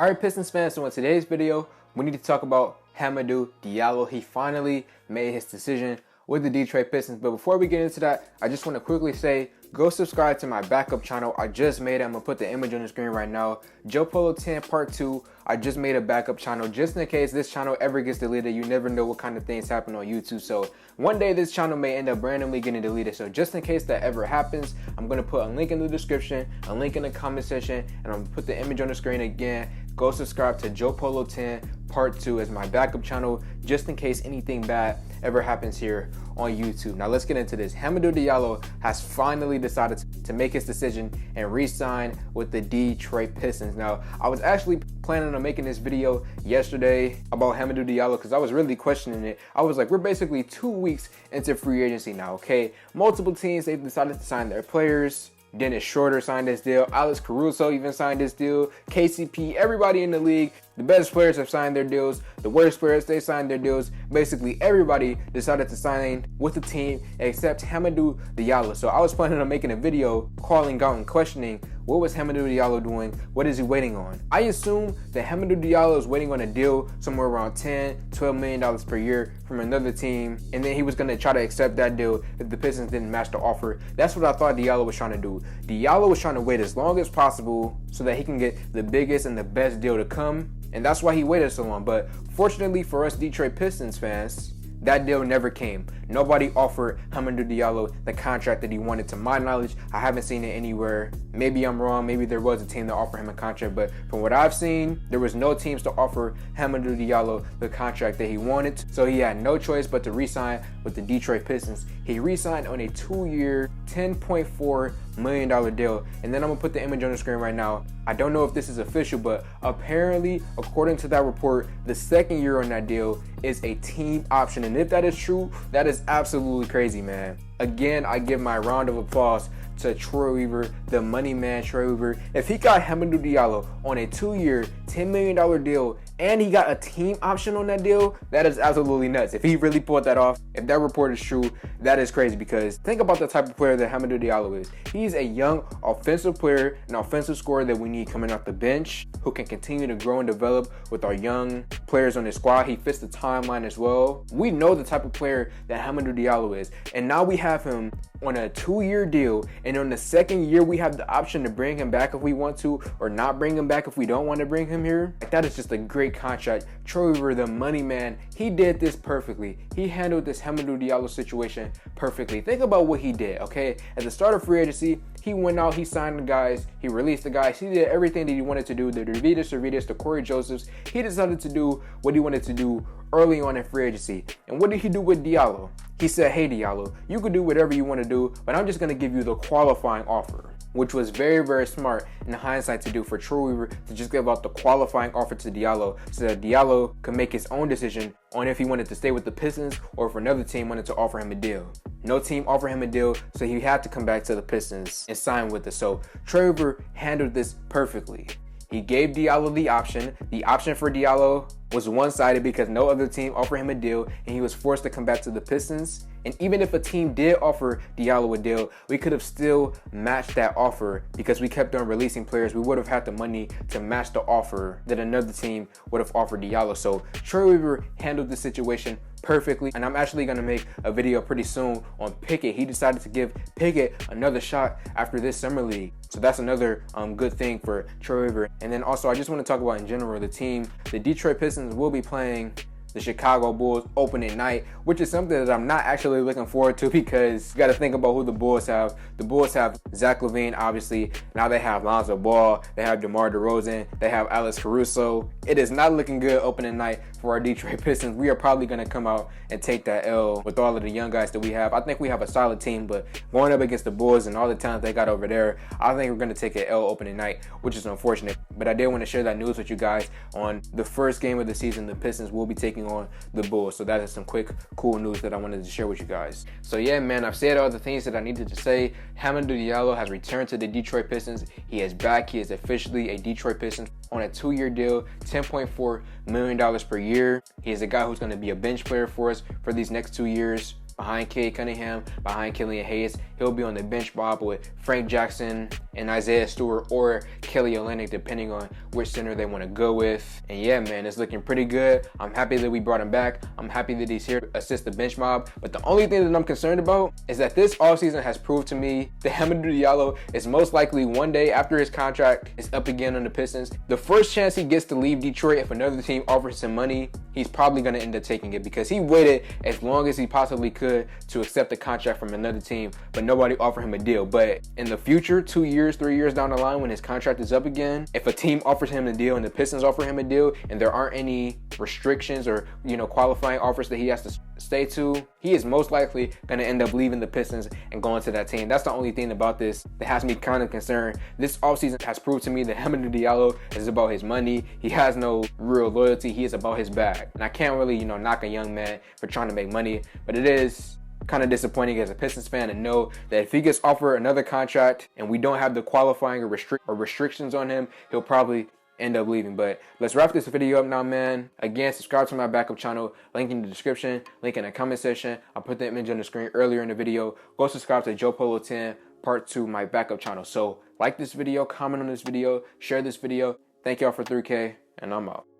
Alright, Pistons fans, so in today's video, we need to talk about Hamidou Diallo. He finally made his decision with the Detroit Pistons. But before we get into that, I just want to quickly say, go subscribe to my backup channel. I just made it. I'm going to put the image on the screen right now. Joe Polo 10 Part 2. I just made a backup channel just in case this channel ever gets deleted. You never know what kind of things happen on YouTube. So one day this channel may end up randomly getting deleted. So just in case that ever happens, I'm going to put a link in the description, a link in the comment section, and I'm going to put the image on the screen again. Go subscribe to Joe Polo 10 Part 2 as my backup channel just in case anything bad ever happens here on YouTube. Now let's get into this. Hamidou Diallo has finally decided to make his decision and re-sign with the Detroit Pistons. Now, I was actually planning on making this video yesterday about Hamidou Diallo because I was really questioning it. I was like, we're basically 2 weeks into free agency now, okay? Multiple teams, they've decided to sign their players. Dennis Schroeder signed this deal. Alex Caruso even signed this deal. KCP, everybody in the league, the best players have signed their deals. The worst players, they signed their deals. Basically, everybody decided to sign with the team except Hamidou Diallo. So I was planning on making a video calling out and questioning what was Hamidou Diallo doing? What is he waiting on? I assume that Hamidou Diallo is waiting on a deal somewhere around $10–12 million per year from another team, and then he was going to try to accept that deal if the Pistons didn't match the offer. That's what I thought Diallo was trying to do. Diallo was trying to wait as long as possible so that he can get the biggest and the best deal to come, and that's why he waited so long. But fortunately for us Detroit Pistons fans, that deal never came. Nobody offered Hamidou Diallo the contract that he wanted. To my knowledge, I haven't seen it anywhere. Maybe I'm wrong. Maybe there was a team that offered him a contract, but from what I've seen, there was no teams to offer Hamidou Diallo the contract that he wanted. So he had no choice but to re-sign with the Detroit Pistons. He re-signed on a 2-year, $10.4 million deal. And then I'm gonna put the image on the screen right now. I don't know if this is official, but apparently, according to that report, the second year on that deal is a team option. And if that is true, that is absolutely crazy, man. Again, I give my round of applause to Troy Weaver, the money man Troy Weaver. If he got Hamidou Diallo on a 2-year, $10 million deal, and he got a team option on that deal, that is absolutely nuts. If he really pulled that off, if that report is true, that is crazy, because think about the type of player that Hamidou Diallo is. He's a young offensive player, an offensive scorer that we need coming off the bench, who can continue to grow and develop with our young players on his squad. He fits the timeline as well. We know the type of player that Hamidou Diallo is, and now we have him on a 2-year deal, and on the second year we have the option to bring him back if we want to, or not bring him back if we don't want to bring him here. Like, that is just a great contract. Troy Weaver, the money man, he did this perfectly. He handled this Hamidou Diallo situation perfectly. Think about what he did, okay? At the start of free agency, he went out, he signed the guys, he released the guys, he did everything that he wanted to do, the Davidas, the Corey Josephs. He decided to do what he wanted to do early on in free agency. And what did he do with Diallo? He said, hey Diallo, you can do whatever you want to do, but I'm just going to give you the qualifying offer, which was very, very smart in hindsight to do for Troy Weaver, to just give out the qualifying offer to Diallo so that Diallo could make his own decision on if he wanted to stay with the Pistons or if another team wanted to offer him a deal. No team offered him a deal, so he had to come back to the Pistons and sign with us. So Troy Weaver handled this perfectly. He gave Diallo the option. The option for Diallo was one-sided because no other team offered him a deal, and he was forced to come back to the Pistons. And even if a team did offer Diallo a deal, we could have still matched that offer because we kept on releasing players. We would have had the money to match the offer that another team would have offered Diallo. So Troy Weaver handled the situation perfectly, and I'm actually going to make a video pretty soon on Pickett. He decided to give Pickett another shot after this summer league, so that's another good thing for Troy Weaver. And then also, I just want to talk about in general the team. The Detroit Pistons will be playing the Chicago Bulls opening night, which is something that I'm not actually looking forward to because you got to think about who the Bulls have. The Bulls have Zach LaVine, obviously. Now they have Lonzo Ball. They have DeMar DeRozan. They have Alex Caruso. It is not looking good opening night for our Detroit Pistons. We are probably going to come out and take that L with all of the young guys that we have. I think we have a solid team, but going up against the Bulls and all the talent they got over there, I think we're going to take an L opening night, which is unfortunate. But I did want to share that news with you guys. On the first game of the season, the Pistons will be taking on the Bulls. So that is some quick, cool news that I wanted to share with you guys. So yeah, man, I've said all the things that I needed to say. Hamidou Diallo has returned to the Detroit Pistons. He is back. He is officially a Detroit Piston on a 2-year deal, $10.4 million per year. He is a guy who's going to be a bench player for us for these next 2 years. Behind Cade Cunningham, behind Killian Hayes. He'll be on the bench, Bob, with Frank Jackson in Isaiah Stewart or Kelly Olynyk, depending on which center they want to go with. And yeah, man, it's looking pretty good. I'm happy that we brought him back. I'm happy that he's here to assist the bench mob. But the only thing that I'm concerned about is that this offseason has proved to me that Hamidou Diallo is most likely one day after his contract is up again on the Pistons, the first chance he gets to leave Detroit, if another team offers him money, he's probably going to end up taking it, because he waited as long as he possibly could to accept a contract from another team, but nobody offered him a deal. But in the future, 2 years, 3 years down the line, when his contract is up again, if a team offers him a deal and the Pistons offer him a deal and there aren't any restrictions or, qualifying offers that he has to stay to, he is most likely going to end up leaving the Pistons and going to that team. That's the only thing about this that has me kind of concerned. This offseason has proved to me that Hamidou Diallo is about his money. He has no real loyalty. He is about his bag. And I can't really, knock a young man for trying to make money, but it is kind of disappointing as a Pistons fan to know that if he gets offered another contract and we don't have the qualifying or restrictions on him, he'll probably end up leaving. But let's wrap this video up now, man. Again, subscribe to my backup channel, link in the description, link in the comment section. I'll put the image on the screen earlier in the video. Go subscribe to Joe Polo 10 Part 2, my backup channel. So like this video, comment on this video, share this video. Thank y'all for 3K, and I'm out.